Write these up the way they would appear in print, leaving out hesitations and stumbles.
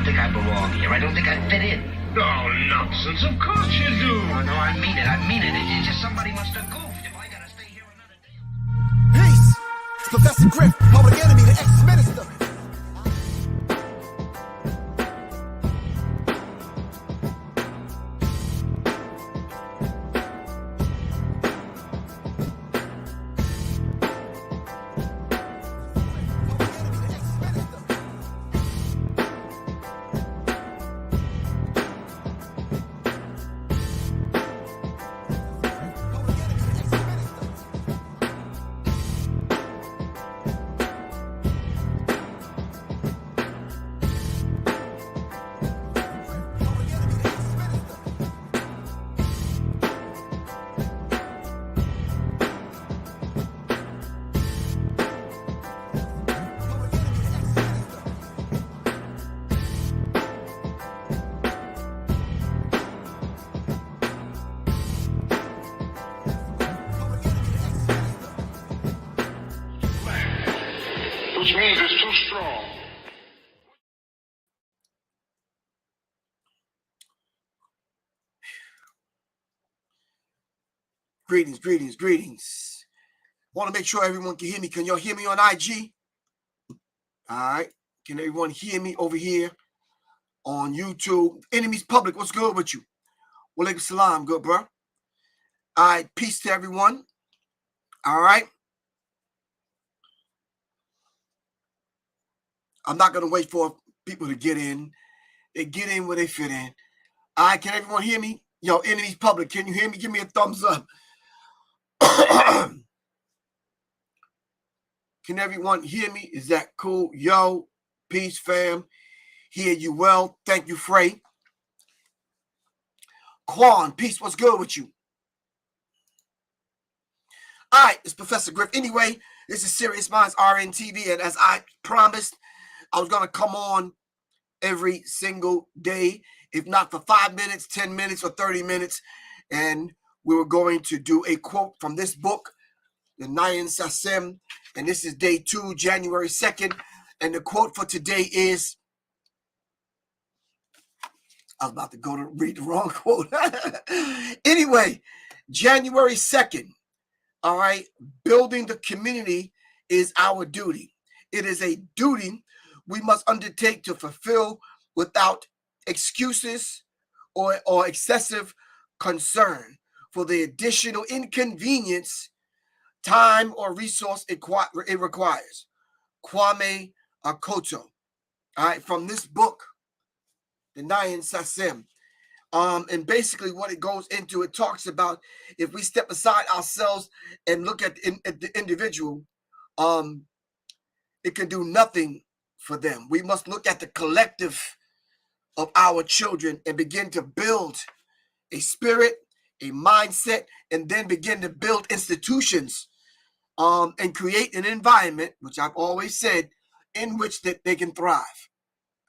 don't think I belong here. I don't think I fit in. Oh, nonsense. Of course you do. Oh, no, I mean it. I mean it. It's just somebody must have goofed. If I gotta stay here another day... Peace! It's Professor Griff, public enemy, the ex-minister. Which means it's too strong. Greetings. Want to make sure everyone can hear me. Can y'all hear me on IG? All right. Can everyone hear me over here on YouTube? Enemies Public, what's good with you? Walaikum salam, good, bro. All right, peace to everyone. All right. I'm not going to wait for people to get in. They get in where they fit in. All right, can everyone hear me? Yo, Enemies Public, can you hear me? Give me a thumbs up. Can everyone hear me? Is that cool? Yo, peace, fam. Hear you well. Thank you, Frey. Quan, peace. What's good with you? All right, it's Professor Griff. Anyway, this is Serious Minds RNTV, and as I promised, I was going to come on every single day, if not for 5 minutes, 10 minutes, or 30 minutes, and we were going to do a quote from this book, the Nayan Sasem, and this is day 2, January 2nd, and the quote for today is, I was about to go to read the wrong quote. Anyway, January 2nd, all right, building the community is our duty. It is a duty we must undertake to fulfill without excuses or excessive concern for the additional inconvenience, time, or resource it requires. Kwame Akoto. All right, from this book, the Nayan Sasem. And basically what it goes into, it talks about if we step aside ourselves and look at the individual, it can do nothing for them. We must look at the collective of our children and begin to build a spirit, a mindset, and then begin to build institutions and create an environment, which I've always said, in which that they can thrive.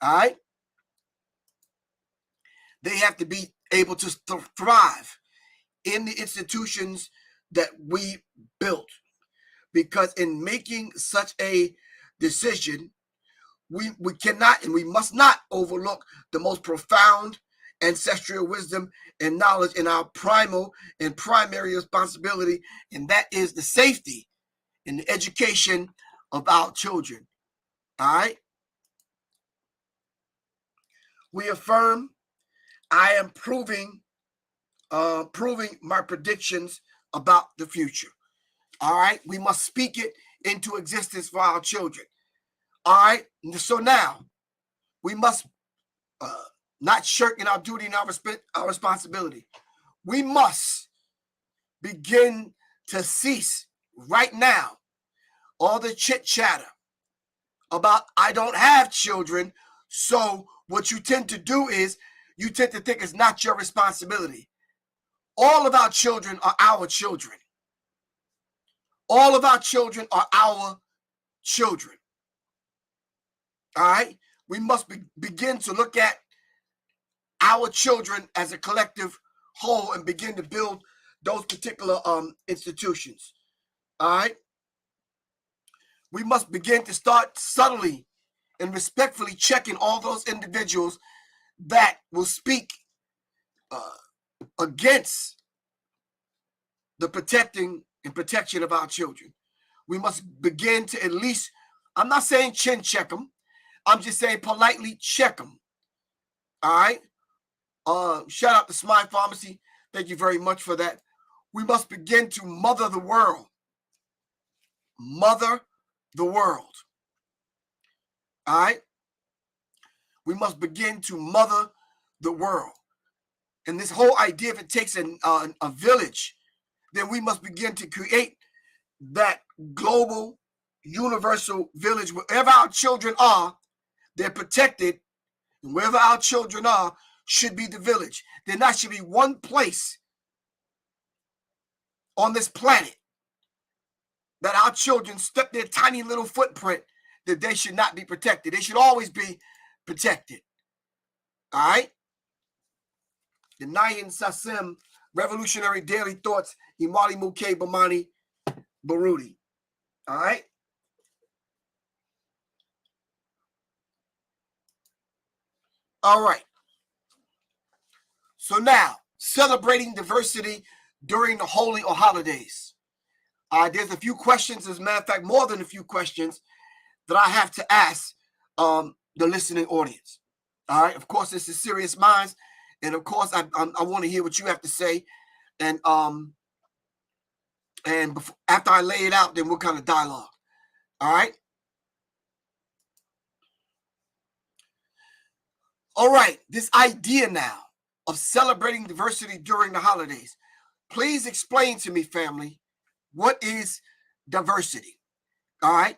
All right? They have to be able to thrive in the institutions that we built. Because in making such a decision, we cannot and we must not overlook the most profound ancestral wisdom and knowledge in our primal and primary responsibility, and that is the safety and the education of our children. All right? We affirm I am proving my predictions about the future. All right? We must speak it into existence for our children. All right? So now, we must not shirk in our duty and our responsibility. We must begin to cease right now all the chit-chatter about I don't have children, so what you tend to do is you tend to think it's not your responsibility. All of our children are our children. All of our children are our children. All right? We must begin to look at our children as a collective whole and begin to build those particular institutions. All right? We must begin to start subtly and respectfully checking all those individuals that will speak against the protecting and protection of our children. We must begin to at least, I'm not saying chin check them, I'm just saying politely check them. All right? Shout out to Smile Pharmacy. Thank you very much for that. We must begin to mother the world. Mother the world. All right? We must begin to mother the world. And this whole idea, if it takes a village, then we must begin to create that global, universal village. Wherever our children are, they're protected. And wherever our children are, should be the village. There not should be one place on this planet that our children step their tiny little footprint that they should not be protected. They should always be protected. All right? The Nayan Sasim, Revolutionary Daily Thoughts, Imali Muke Bamani Barudi. All right? All right. So now, celebrating diversity during the Holi or holidays. There's a few questions, as a matter of fact, more than a few questions that I have to ask the listening audience. All right. Of course, this is Serious Minds, and of course, I want to hear what you have to say, and before, after I lay it out, then we'll kind of dialogue. All right. All right. This idea now of celebrating diversity during the holidays. Please explain to me, family, what is diversity? All right.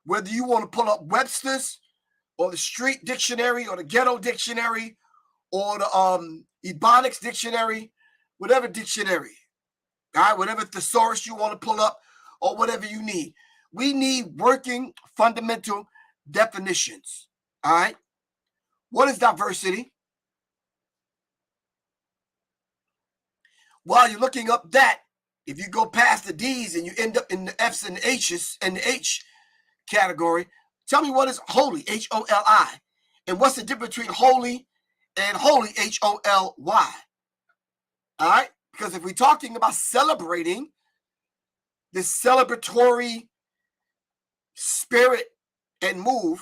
Whether you want to pull up Webster's or the Street Dictionary or the Ghetto Dictionary or the Ebonics Dictionary, whatever dictionary, all right, whatever thesaurus you want to pull up or whatever you need. We need working fundamental definitions. All right. What is diversity? While you're looking up that, if you go past the D's and you end up in the F's and the H's and the H category, tell me what is holy, H-O-L-I, and what's the difference between holy and holy, H-O-L-Y. All right? Because if we're talking about celebrating this celebratory spirit and mood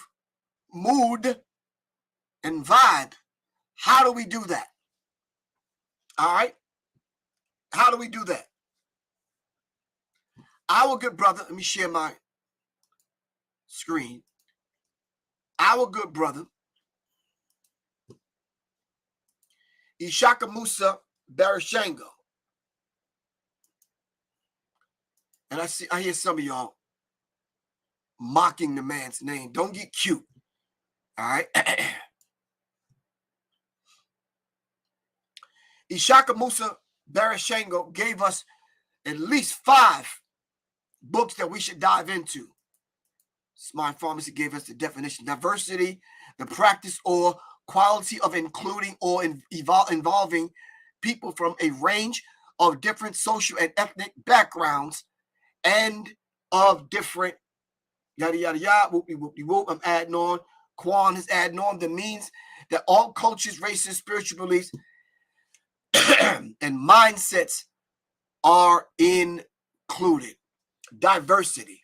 and vibe, how do we do that? All right? How do we do that? Our good brother, let me share my screen. Our good brother, Ishaka Musa Barashango. And I hear some of y'all mocking the man's name. Don't get cute. All right. Ishaka Musa Barashango gave us at least 5 books that we should dive into. Smart Pharmacy gave us the definition: diversity, the practice or quality of including or involving people from a range of different social and ethnic backgrounds and of different yada yada yada, whoopie whoopie whoop. I'm adding on. Quan is adding on. That means that all cultures, races, spiritual beliefs, and mindsets are included. Diversity.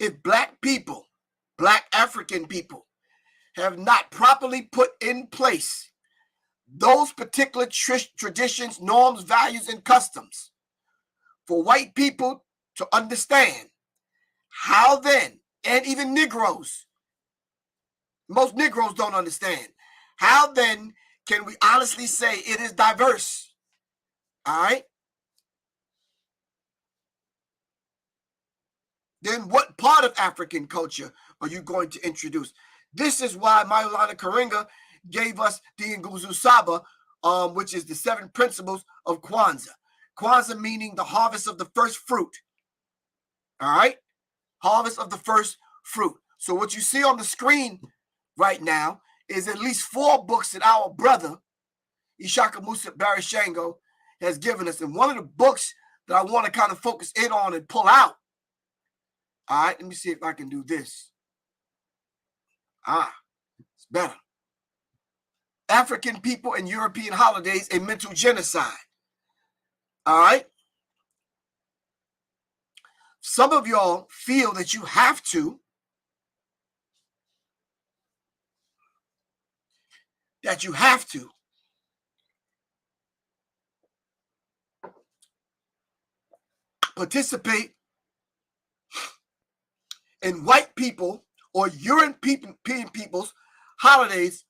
If Black people, Black African people, have not properly put in place those particular traditions, norms, values, and customs for white people to understand, how then, and even Negroes, most Negroes don't understand, how then can we honestly say it is diverse? All right? Then what part of African culture are you going to introduce? This is why Maulana Karenga gave us the Nguzo Saba, which is the 7 principles of Kwanzaa. Kwanzaa meaning the harvest of the first fruit. All right? Harvest of the first fruit. So what you see on the screen right now is at least 4 books that our brother, Ishaka Musa Barashango, has given us. And one of the books that I want to kind of focus in on and pull out All right, let me see if I can do this. It's better. African people and European holidays, a mental genocide. All right. Some of y'all feel that you have to, participate in white people or European people's holidays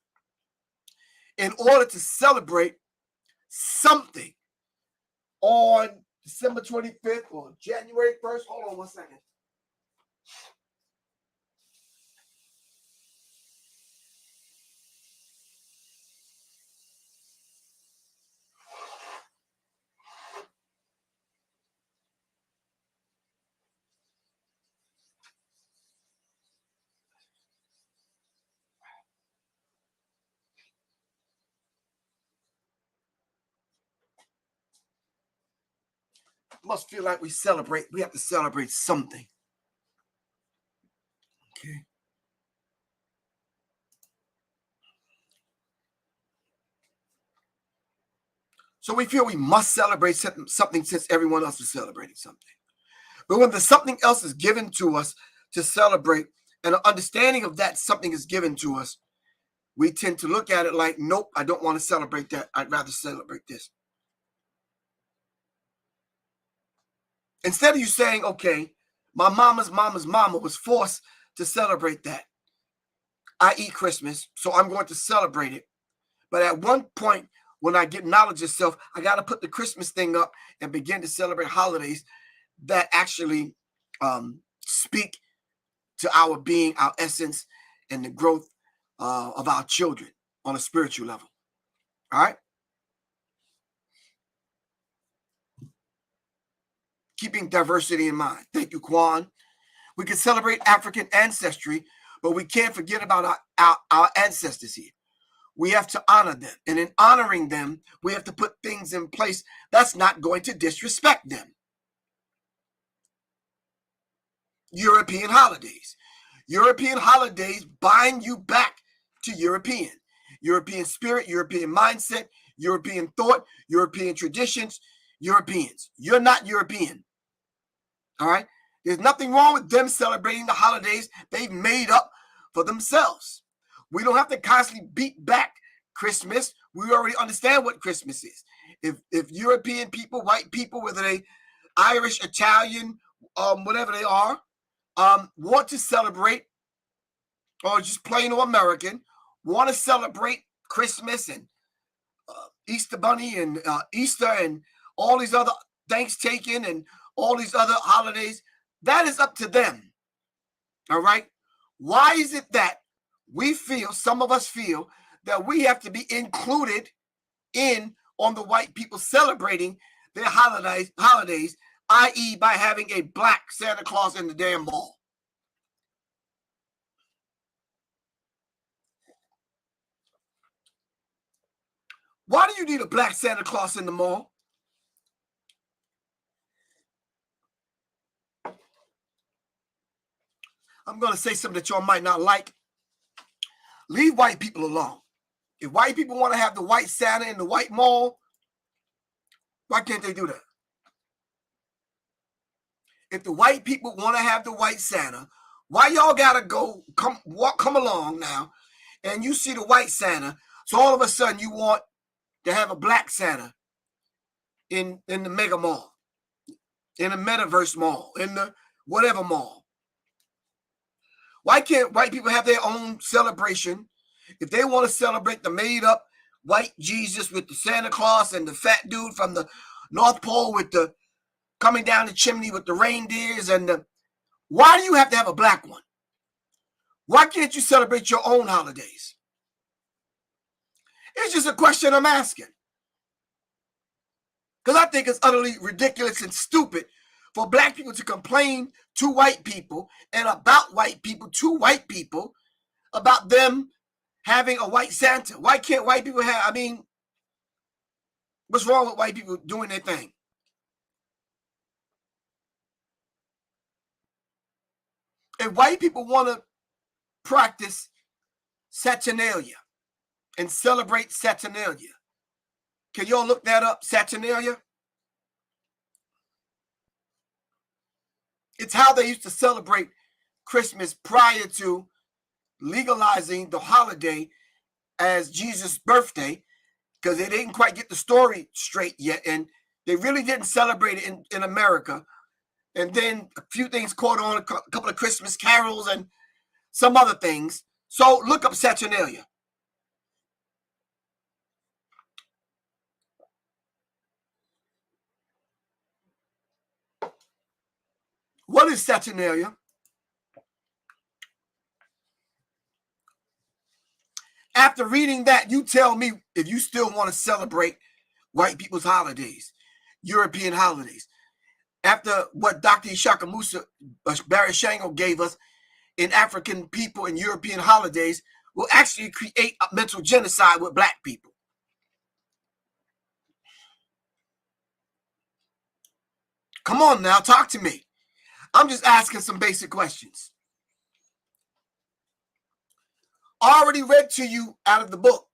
in order to celebrate something on December 25th or January 1st. Hold on one second. Must feel like we have to celebrate something. Okay. So we feel we must celebrate something since everyone else is celebrating something. But when the something else is given to us to celebrate, and an understanding of that something is given to us, we tend to look at it like, nope, I don't want to celebrate that. I'd rather celebrate this. Instead of you saying, okay, my mama's mama was forced to celebrate that, i.e. Christmas, so I'm going to celebrate it. But at one point, when I get knowledge of self, I got to put the Christmas thing up and begin to celebrate holidays that actually speak to our being, our essence, and the growth of our children on a spiritual level. All right? Keeping diversity in mind. Thank you, Kwan. We can celebrate African ancestry, but we can't forget about our ancestors here. We have to honor them. And in honoring them, we have to put things in place that's not going to disrespect them. European holidays. European holidays bind you back to European spirit, European mindset, European thought, European traditions, Europeans. You're not European. All right? There's nothing wrong with them celebrating the holidays they've made up for themselves. We don't have to constantly beat back Christmas. We already understand what Christmas is. If European people, white people, whether they Irish, Italian, whatever they are, want to celebrate, or just plain old American, want to celebrate Christmas and Easter Bunny and Easter and all these other Thanksgiving and all these other holidays, that is up to them. All right? Why is it that some of us feel that we have to be included in on the white people celebrating their holidays, i.e. by having a black Santa Claus in the damn mall? Why do you need a black Santa Claus in the mall? I'm going to say something that y'all might not like. Leave white people alone. If white people want to have the white Santa in the white mall, why can't they do that? If the white people want to have the white Santa, why y'all gotta come along now, and you see the white Santa, so all of a sudden you want to have a black Santa in the mega mall, in the metaverse mall, in the whatever mall? Why can't white people have their own celebration? If they want to celebrate the made up white Jesus with the Santa Claus and the fat dude from the North Pole with the coming down the chimney with the reindeers why do you have to have a black one? Why can't you celebrate your own holidays? It's just a question I'm asking. Because I think it's utterly ridiculous and stupid for black people to complain to white people and about white people to white people about them having a white Santa. Why can't white people have, what's wrong with white people doing their thing? if white people want to practice Saturnalia and celebrate Saturnalia, can y'all look that up, Saturnalia? It's how they used to celebrate Christmas prior to legalizing the holiday as Jesus' birthday, because they didn't quite get the story straight yet, and they really didn't celebrate it in America. And then a few things caught on, a couple of Christmas carols and some other things. So look up Saturnalia. What is Saturnalia? After reading that, you tell me if you still want to celebrate white people's holidays, European holidays. After what Dr. Ishaka Musa Barashango gave us in African people and European holidays, will actually create a mental genocide with black people. Come on now, talk to me. I'm just asking some basic questions. Already read to you out of the book,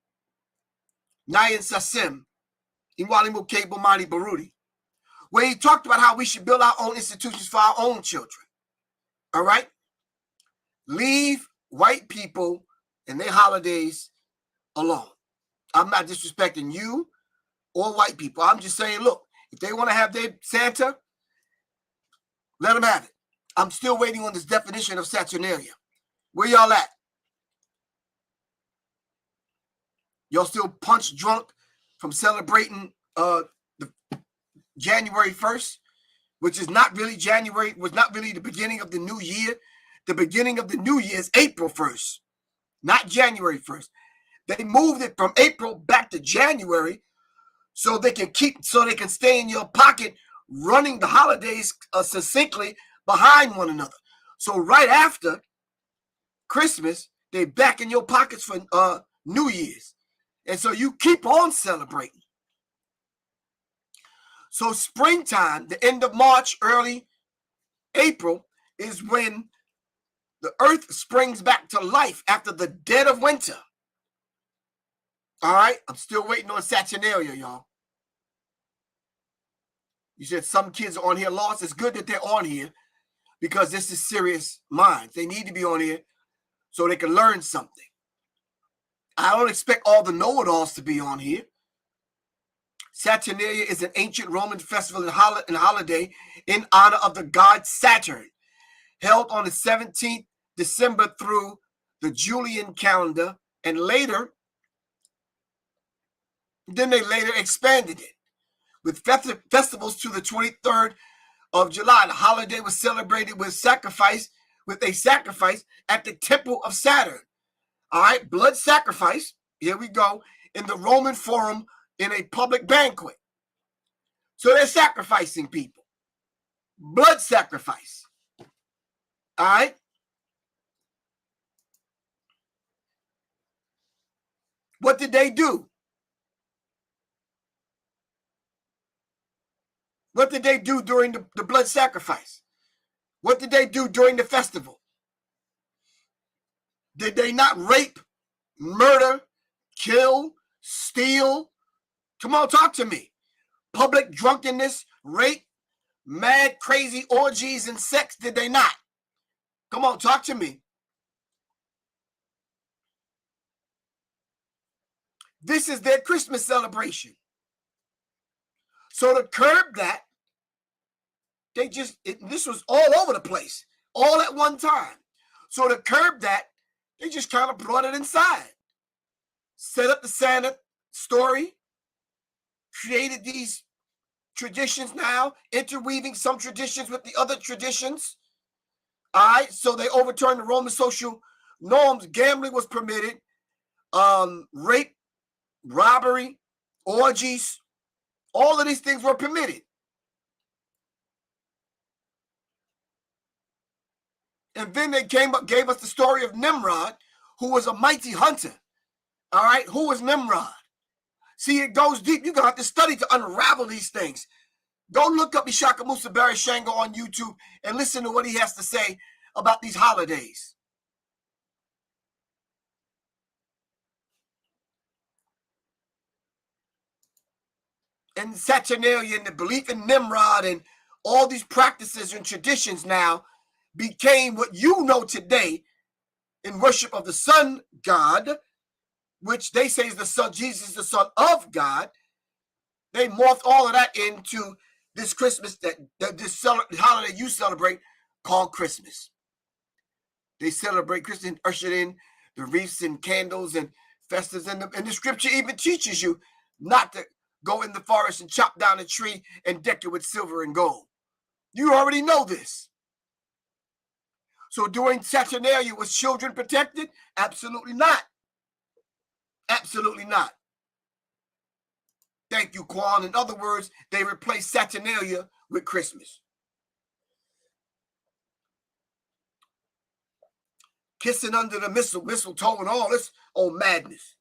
Nayan Sasim, Inwalimu Kebo Mani Barudi, where he talked about how we should build our own institutions for our own children. All right? Leave white people and their holidays alone. I'm not disrespecting you or white people. I'm just saying, look, if they want to have their Santa, let them have it. I'm still waiting on this definition of Saturnalia. Where y'all at? Y'all still punch drunk from celebrating the January 1st, which is not really January, was not really the beginning of the new year. The beginning of the new year is April 1st, not January 1st. They moved it from April back to January so they can stay in your pocket running the holidays succinctly behind one another. So right after Christmas, they back in your pockets for New Year's. And so you keep on celebrating. So springtime, the end of March, early April, is when the earth springs back to life after the dead of winter. All right? I'm still waiting on Saturnalia, y'all. You said some kids are on here lost. It's good that they're on here because this is serious minds. They need to be on here so they can learn something. I don't expect all the know-it-alls to be on here. Saturnalia is an ancient Roman festival and holiday in honor of the god Saturn, held on the 17th December through the Julian calendar, and then they later expanded it with festivals to the 23rd of July. The holiday was celebrated with a sacrifice at the temple of Saturn. All right, blood sacrifice, here we go, in the Roman Forum in a public banquet. So they're sacrificing people. Blood sacrifice. All right? What did they do? What did they do during the blood sacrifice? What did they do during the festival? Did they not rape, murder, kill, steal? Come on, talk to me. Public drunkenness, rape, mad, crazy orgies, and sex, did they not? Come on, talk to me. This is their Christmas celebration. So to curb that, this was all over the place, all at one time. So to curb that, they just kind of brought it inside. Set up the Santa story, created these traditions now, interweaving some traditions with the other traditions. All right, so they overturned the Roman social norms. Gambling was permitted, rape, robbery, orgies, all of these things were permitted. And then they gave us the story of Nimrod, who was a mighty hunter. All right, who was Nimrod? See, it goes deep. You're going to have to study to unravel these things. Go look up Ishaka Musa Barashango on YouTube and listen to what he has to say about these holidays. And Saturnalia and the belief in Nimrod and all these practices and traditions now became what you know today in worship of the sun god, which they say is the son, Jesus, the son of God. They morphed all of that into this Christmas, this holiday you celebrate called Christmas. They celebrate Christmas and ushered in the wreaths and candles and festivals. And the scripture even teaches you not to go in the forest and chop down a tree and deck it with silver and gold. You already know this. So during Saturnalia, was children protected? Absolutely not. Absolutely not. Thank you, Quan. In other words, they replaced Saturnalia with Christmas. Kissing under the mistletoe and all this old madness.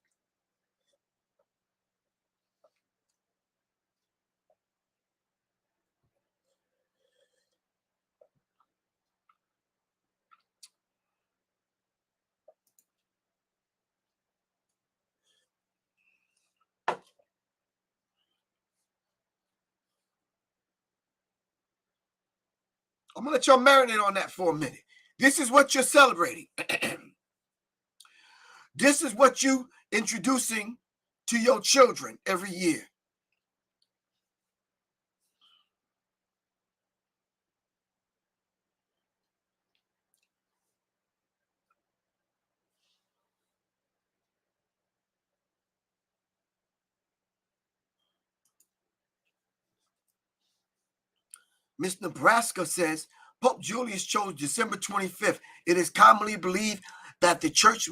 I'm going to let y'all marinate on that for a minute. This is what you're celebrating. This is what you introducing to your children every year. Miss Nebraska says, Pope Julius chose December 25th. It is commonly believed that the church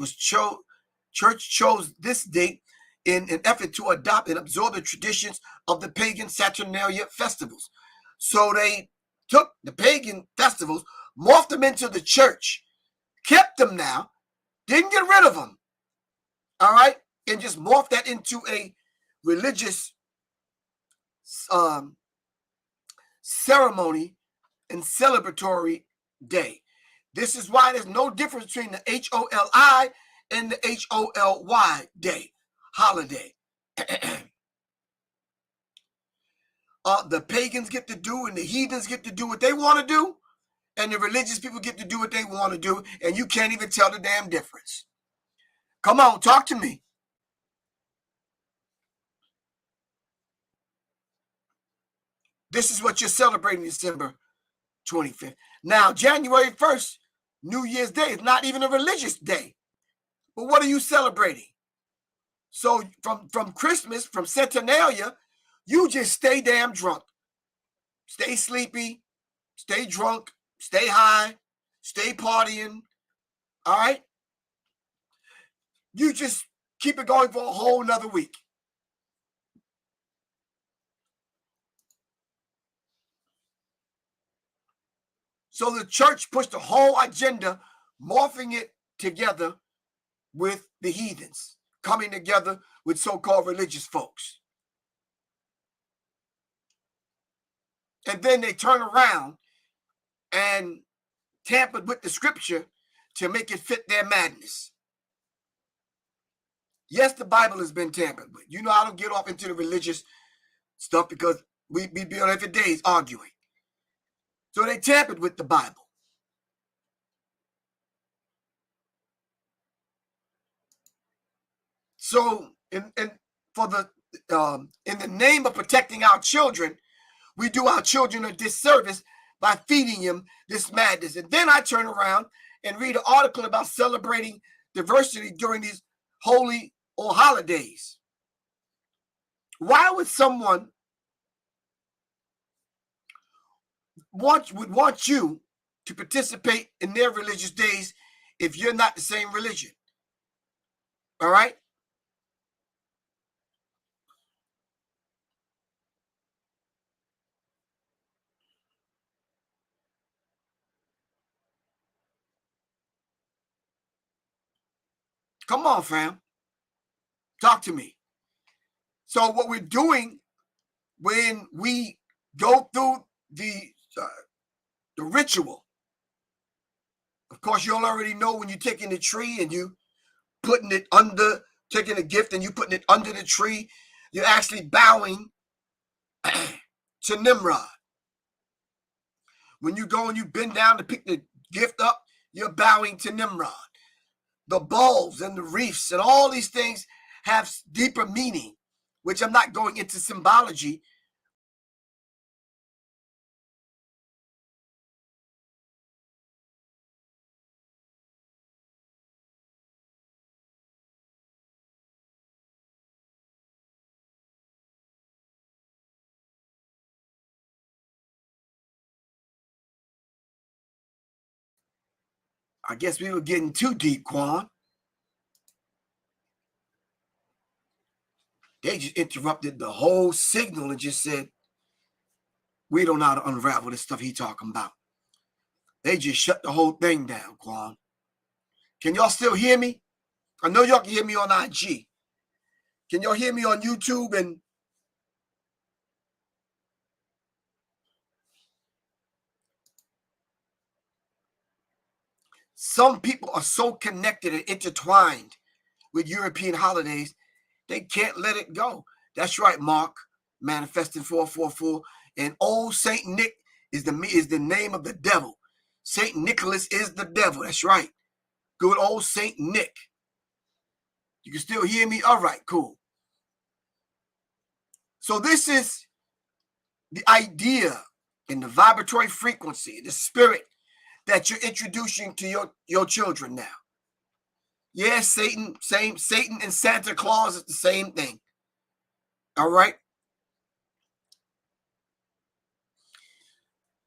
chose this date in an effort to adopt and absorb the traditions of the pagan Saturnalia festivals. So they took the pagan festivals, morphed them into the church, kept them now, didn't get rid of them, all right, and just morphed that into a religious ceremony and celebratory day. This is why there's no difference between the HOLI and the HOLY day, holiday. The pagans get to do and the heathens get to do what they want to do, and the religious people get to do what they want to do, and you can't even tell the damn difference. Come on, talk to me. This is what you're celebrating December 25th. Now, January 1st, New Year's Day, is not even a religious day. But what are you celebrating? So from Christmas, from Saturnalia, you just stay damn drunk. Stay sleepy, stay drunk, stay high, stay partying, all right? You just keep it going for a whole nother week. So the church pushed the whole agenda, morphing it together with the heathens, coming together with so-called religious folks. And then they turn around and tampered with the scripture to make it fit their madness. Yes, the Bible has been tampered with. You know, I don't get off into the religious stuff because we be on every days arguing. So they tampered with the Bible. So in the name of protecting our children, we do our children a disservice by feeding them this madness. And then I turn around and read an article about celebrating diversity during these holy or holidays. Why would someone would want you to participate in their religious days if you're not the same religion? All right? Come on, fam. Talk to me. So what we're doing when we go through the ritual course, you already know when you're taking the tree and you putting it under, taking a gift and you putting it under the tree, you're actually bowing to Nimrod. When you go and you bend down to pick the gift up, you're bowing to Nimrod. The bulbs and the reefs and all these things have deeper meaning, which I'm not going into symbology. I guess we were getting too deep, Quan. They just interrupted the whole signal and just said, we don't know how to unravel this stuff he talking about. They just shut the whole thing down, Quan. Can y'all still hear me? I know y'all can hear me on IG. Can y'all hear me on YouTube? And some people are so connected and intertwined with European holidays, they can't let it go. That's right, Mark, manifesting 444. And old Saint Nick is the name of the devil. Saint Nicholas is the devil. That's right. Good old Saint Nick. You can still hear me? All right, cool. So this is the idea and the vibratory frequency, the spirit that you're introducing to your children now. Yes, Satan and Santa Claus is the same thing. All right.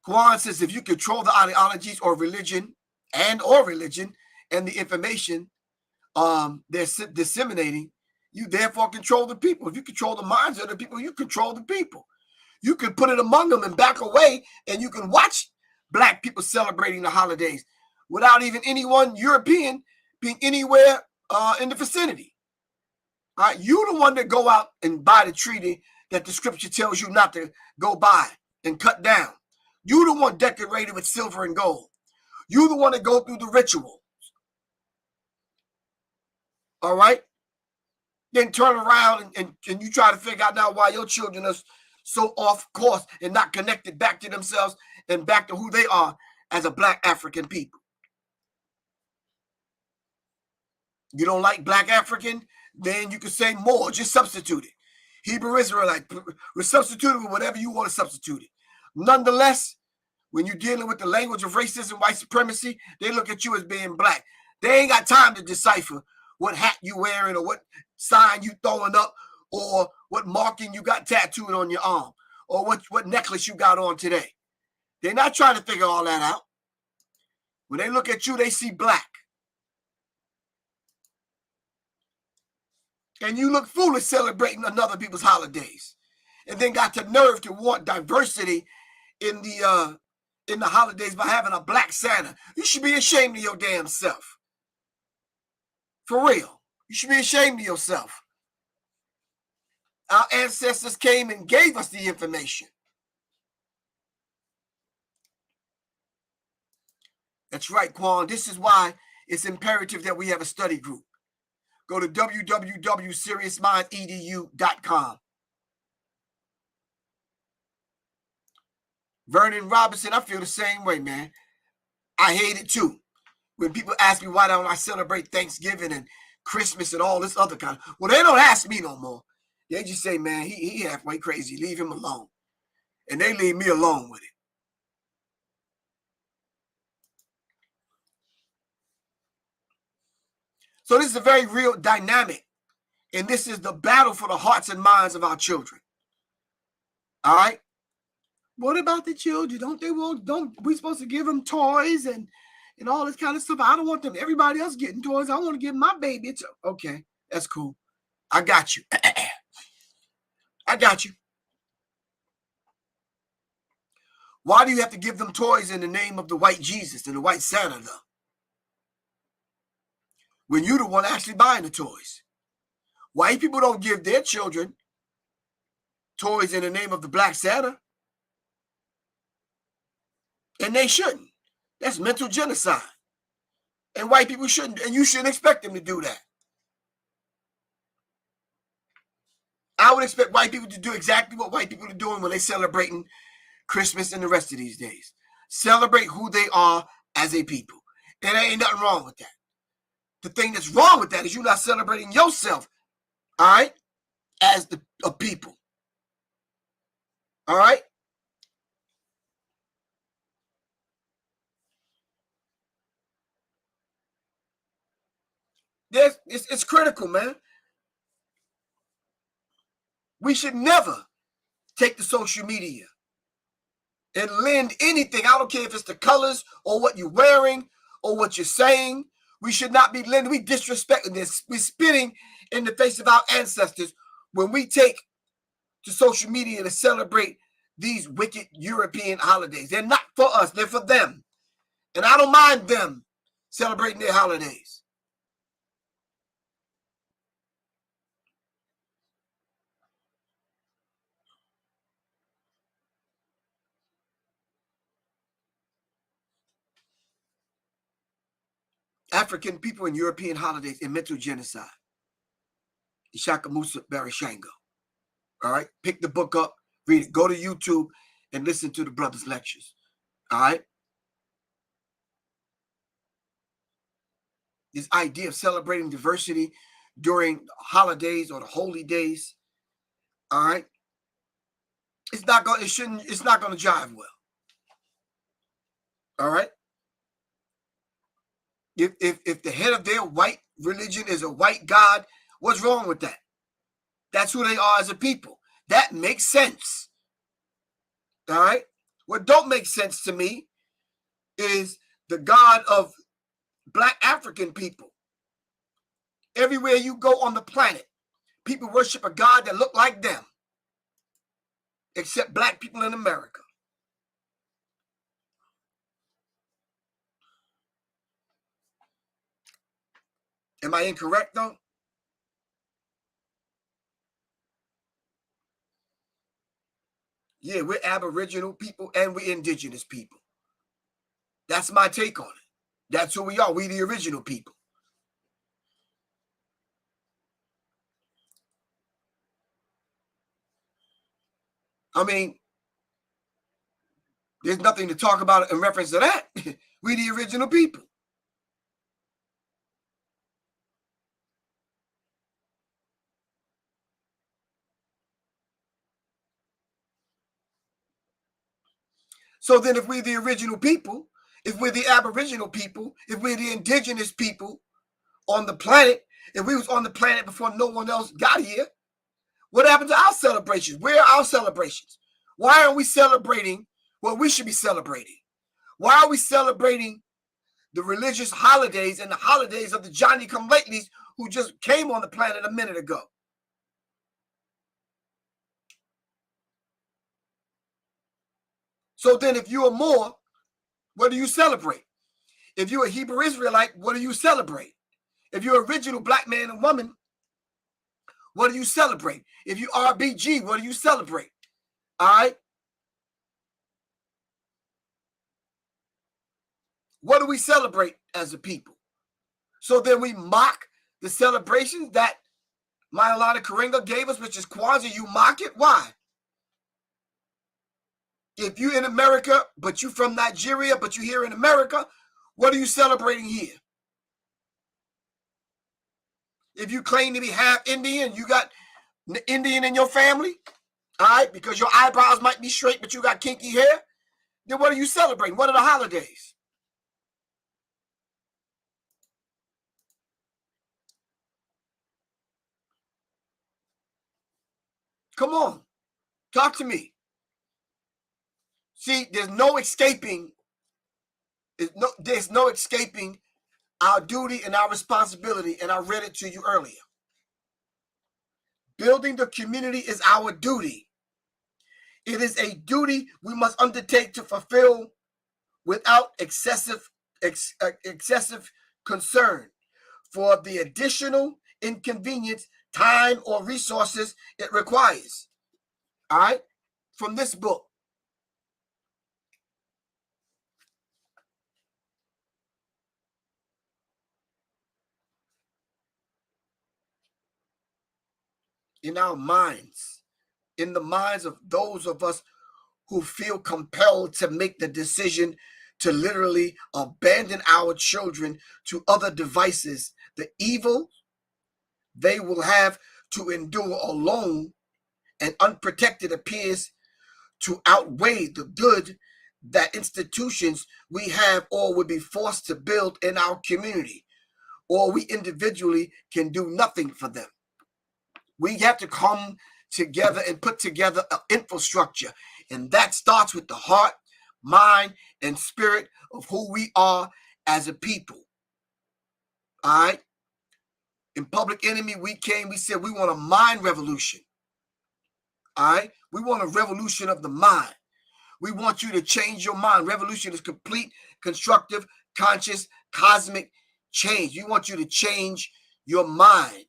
Quan says if you control the ideologies or religion and the information they're disseminating, you therefore control the people. If you control the minds of the people, you control the people. You can put it among them and back away, and you can watch Black people celebrating the holidays without even anyone European being anywhere in the vicinity. All right, you the one that go out and buy the treaty that the scripture tells you not to go buy and cut down. You the one decorated with silver and gold. You the one that go through the ritual. All right? Then turn around and you try to figure out now why your children are so off course and not connected back to themselves and back to who they are as a Black African people. You don't like Black African? Then you can say more. Just substitute it. Hebrew Israelite. Substitute it with whatever you want to substitute it. Nonetheless, when you're dealing with the language of racism, white supremacy, they look at you as being Black. They ain't got time to decipher what hat you wearing or what sign you throwing up or what marking you got tattooed on your arm or what necklace you got on today. They're not trying to figure all that out. When they look at you, they see Black. And you look foolish celebrating another people's holidays. And then got the nerve to want diversity in the holidays by having a Black Santa. You should be ashamed of your damn self. For real. You should be ashamed of yourself. Our ancestors came and gave us the information. That's right, Quan. This is why it's imperative that we have a study group. Go to www.seriousmindedu.com. Vernon Robinson, I feel the same way, man. I hate it too. When people ask me why don't I celebrate Thanksgiving and Christmas and all this other kind of, well, they don't ask me no more. They just say, man, he halfway crazy. Leave him alone. And they leave me alone with it. So this is a very real dynamic. And this is the battle for the hearts and minds of our children. All right? What about the children? Don't we supposed to give them toys and all this kind of stuff? I don't want them, everybody else getting toys. I want to give my baby. It's okay. That's cool. I got you. I got you. Why do you have to give them toys in the name of the white Jesus and the white Santa, though? When you're the one actually buying the toys. White people don't give their children toys in the name of the Black Santa. And they shouldn't. That's mental genocide. And white people shouldn't, and you shouldn't expect them to do that. I would expect white people to do exactly what white people are doing when they're celebrating Christmas and the rest of these days. Celebrate who they are as a people. And there ain't nothing wrong with that. The thing that's wrong with that is you're not celebrating yourself, all right, as a people. All right? It's critical, man. We should never take to social media and lend anything. I don't care if it's the colors or what you're wearing or what you're saying. We should not be lending. We disrespecting this. We're spitting in the face of our ancestors when we take to social media to celebrate these wicked European holidays. They're not for us. They're for them. And I don't mind them celebrating their holidays. African people and European holidays and mental genocide. Ishaka Musa Barishango. All right? Pick the book up, read it. Go to YouTube and listen to the brother's lectures. All right? This idea of celebrating diversity during holidays or the holy days, all right? It's not going to jive well. All right? If the head of their white religion is a white god, what's wrong with that? That's who they are as a people. That makes sense. All right? What don't make sense to me is the God of Black African people. Everywhere you go on the planet, people worship a God that look like them, except Black people in America. Am I incorrect, though? Yeah, we're Aboriginal people and we're indigenous people. That's my take on it. That's who we are. We the original people. I mean, there's nothing to talk about in reference to that. We the original people. So then if we're the original people, if we're the Aboriginal people, if we're the indigenous people on the planet, if we was on the planet before no one else got here, what happened to our celebrations? Where are our celebrations? Why aren't we celebrating what we should be celebrating? Why are we celebrating the religious holidays and the holidays of the Johnny-come-latelys who just came on the planet a minute ago? So then if you're more, what do you celebrate? If you're a Hebrew Israelite, what do you celebrate? If you're original Black man and woman, what do you celebrate? If you RBG, what do you celebrate? All right? What do we celebrate as a people? So then we mock the celebrations that Maulana Karenga gave us, which is Kwanzaa. You mock it. Why? If you're in America, but you're from Nigeria, but you're here in America, what are you celebrating here? If you claim to be half Indian, you got Indian in your family, all right, because your eyebrows might be straight, but you got kinky hair, then what are you celebrating? What are the holidays? Come on, talk to me. See, there's no escaping. There's no escaping our duty and our responsibility, and I read it to you earlier. Building the community is our duty. It is a duty we must undertake to fulfill without excessive concern for the additional inconvenience, time, or resources it requires. All right? From this book. in our minds, in the minds of those of us who feel compelled to make the decision to literally abandon our children to other devices, the evil they will have to endure alone and unprotected appears to outweigh the good that institutions we have or would be forced to build in our community, or we individually can do nothing for them. We have to come together and put together an infrastructure, and that starts with the heart, mind, and spirit of who we are as a people. All right? In Public Enemy, we said we want a mind revolution. All right? We want a revolution of the mind. We want you to change your mind. Revolution is complete, constructive, conscious, cosmic change. We want you to change your mind.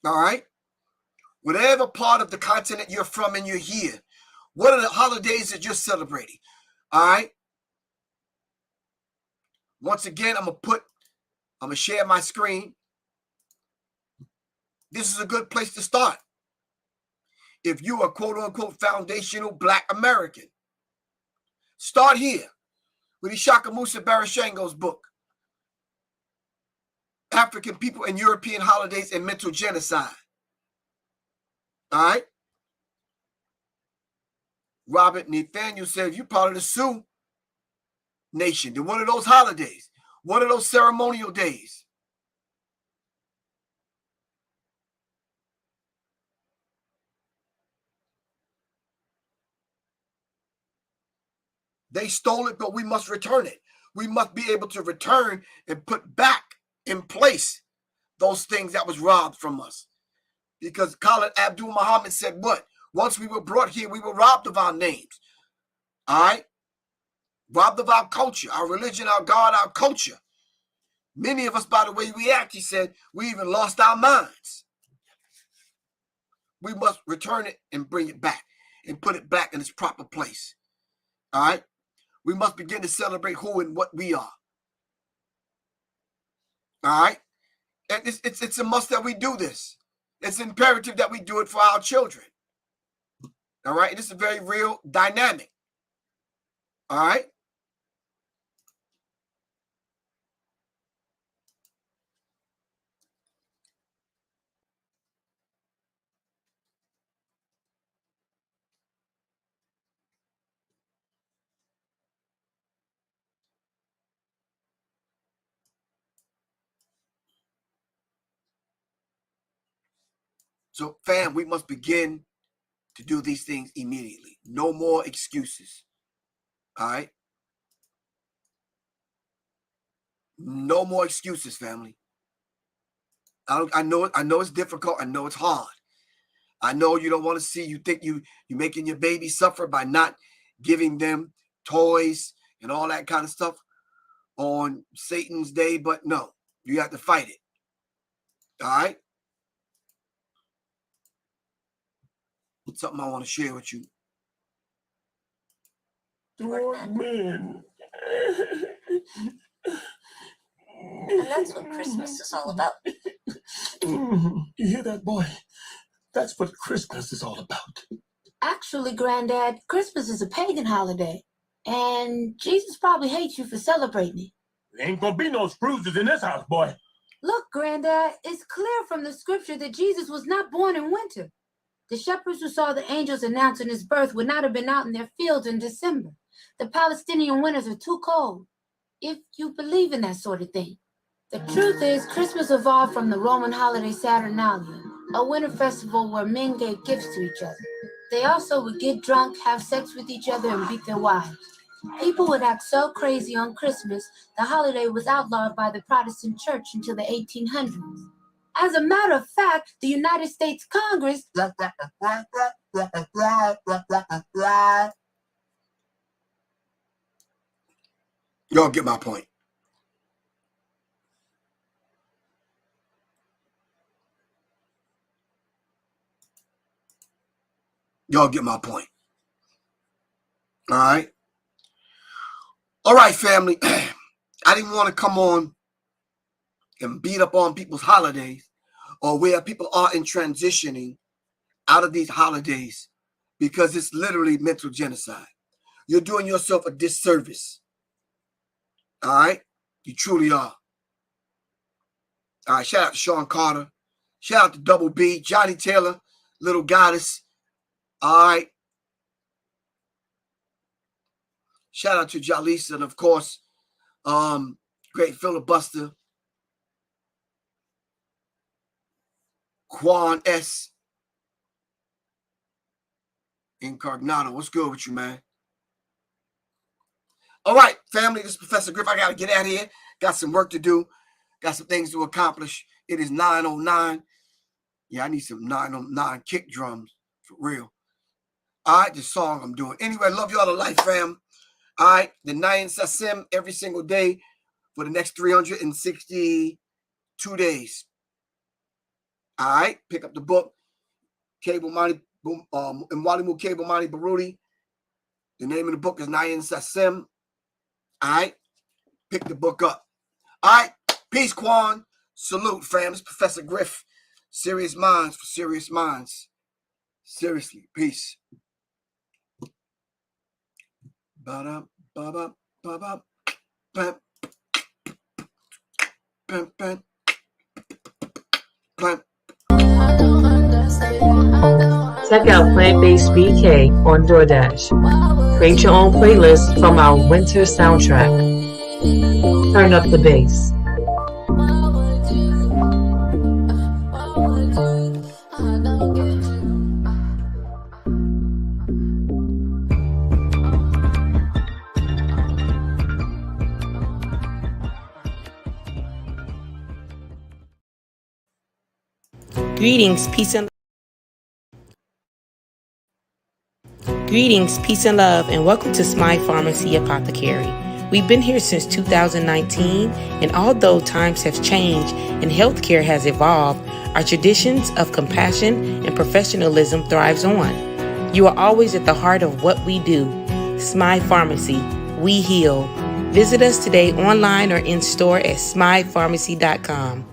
All right? Whatever part of the continent you're from and you're here, what are the holidays that you're celebrating? All right? Once again, I'm going to share my screen. This is a good place to start. If you are quote unquote foundational Black American, start here with Ishaka Musa Barashango's book, African People and European Holidays and Mental Genocide. All right? Robert Nathaniel says, you're part of the Sioux Nation. Then one of those holidays, one of those ceremonial days. They stole it, but we must return it. We must be able to return and put back in place those things that was robbed from us. Because Khalid Abdul Muhammad said what? Once we were brought here, we were robbed of our names. All right? Robbed of our culture, our religion, our God, our culture. Many of us, by the way we act, he said, we even lost our minds. We must return it and bring it back and put it back in its proper place. All right? We must begin to celebrate who and what we are. All right? And it's a must that we do this. It's imperative that we do it for our children. All right? And it's a very real dynamic. All right? So, fam, we must begin to do these things immediately. No more excuses. All right? No more excuses, family. I know it's difficult. I know it's hard. I know you don't want to see, you think you're making your baby suffer by not giving them toys and all that kind of stuff on Satan's day, but no, you have to fight it. All right? Something I want to share with you. Man. And that's what Christmas is all about. You hear that, boy? That's what Christmas is all about. Actually, Granddad, Christmas is a pagan holiday. And Jesus probably hates you for celebrating it. There ain't gonna be no Scrooges in this house, boy. Look, Granddad, it's clear from the scripture that Jesus was not born in winter. The shepherds who saw the angels announcing his birth would not have been out in their fields in December. The Palestinian winters are too cold, if you believe in that sort of thing. The truth is, Christmas evolved from the Roman holiday Saturnalia, a winter festival where men gave gifts to each other. They also would get drunk, have sex with each other, and beat their wives. People would act so crazy on Christmas, the holiday was outlawed by the Protestant Church until the 1800s. As a matter of fact, the United States Congress... Y'all get my point. Y'all get my point. All right? All right, family. I didn't want to come on and beat up on people's holidays or where people are in transitioning out of these holidays, because it's literally mental genocide. You're doing yourself a disservice. All right? You truly are. All right, shout out to Sean Carter. Shout out to Double B, Johnny Taylor, Little Goddess. All right. Shout out to Jalisa, and of course, great filibuster, Quan S. Incognito. What's good with you, man? All right, family, this is Professor Griff. I got to get out of here. Got some work to do. Got some things to accomplish. It is 9:09. Yeah, I need some 9:09 kick drums, for real. All right, the song I'm doing. Anyway, love you all to life, fam. All right, the Nayin Sasim every single day for the next 362 days. All right, pick up the book, Cable Money, Mwalimu Cable Money Baruti. The name of the book is Nayin Sasim. All right, pick the book up. All right, peace, Quan. Salute, fam. It's Professor Griff. Serious minds for serious minds. Seriously, peace. Ba-da, ba-ba, ba-ba, bam, bam, bam, bam. Check out Plant-Based BK on DoorDash. Create your own playlist from our winter soundtrack. Turn up the bass. Greetings, peace and love, and welcome to Smile Pharmacy Apothecary. We've been here since 2019, and although times have changed and healthcare has evolved, our traditions of compassion and professionalism thrives on. You are always at the heart of what we do. Smile Pharmacy, we heal. Visit us today online or in store at smilepharmacy.com.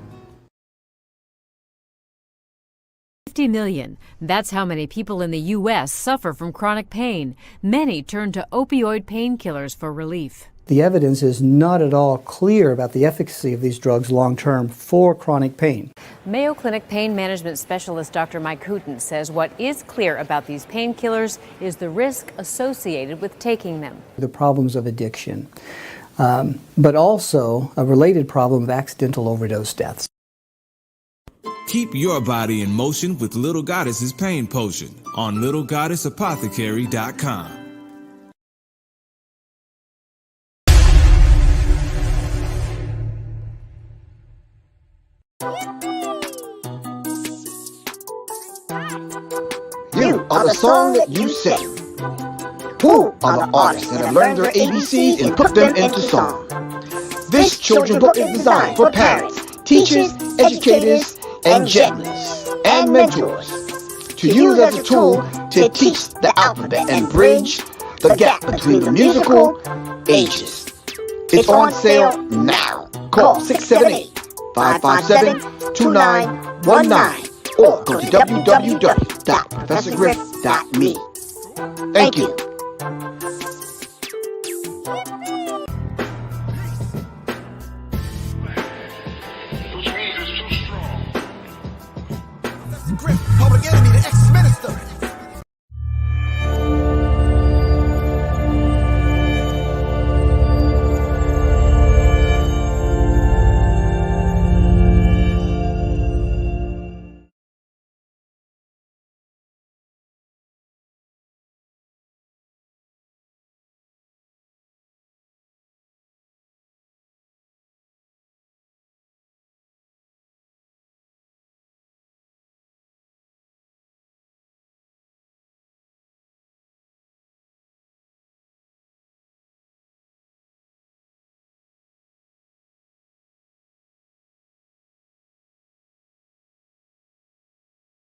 50 million. That's how many people in the U.S. suffer from chronic pain. Many turn to opioid painkillers for relief. The evidence is not at all clear about the efficacy of these drugs long-term for chronic pain. Mayo Clinic pain management specialist Dr. Mike Hooten says what is clear about these painkillers is the risk associated with taking them. The problems of addiction, but also a related problem of accidental overdose deaths. Keep your body in motion with Little Goddess's Pain Potion on littlegoddessapothecary.com. You are the song that you sing. Who are the artists that have learned their ABCs and put them into song? This children's book is designed for parents, teachers, educators, and gentlers and mentors to use as a tool to teach the alphabet and bridge the gap between the musical ages. It's on sale now. Call 678-557-2919 or go to www.professorgriff.me. Thank you. Which means it's too strong. Griff, public enemy, the ex-minister.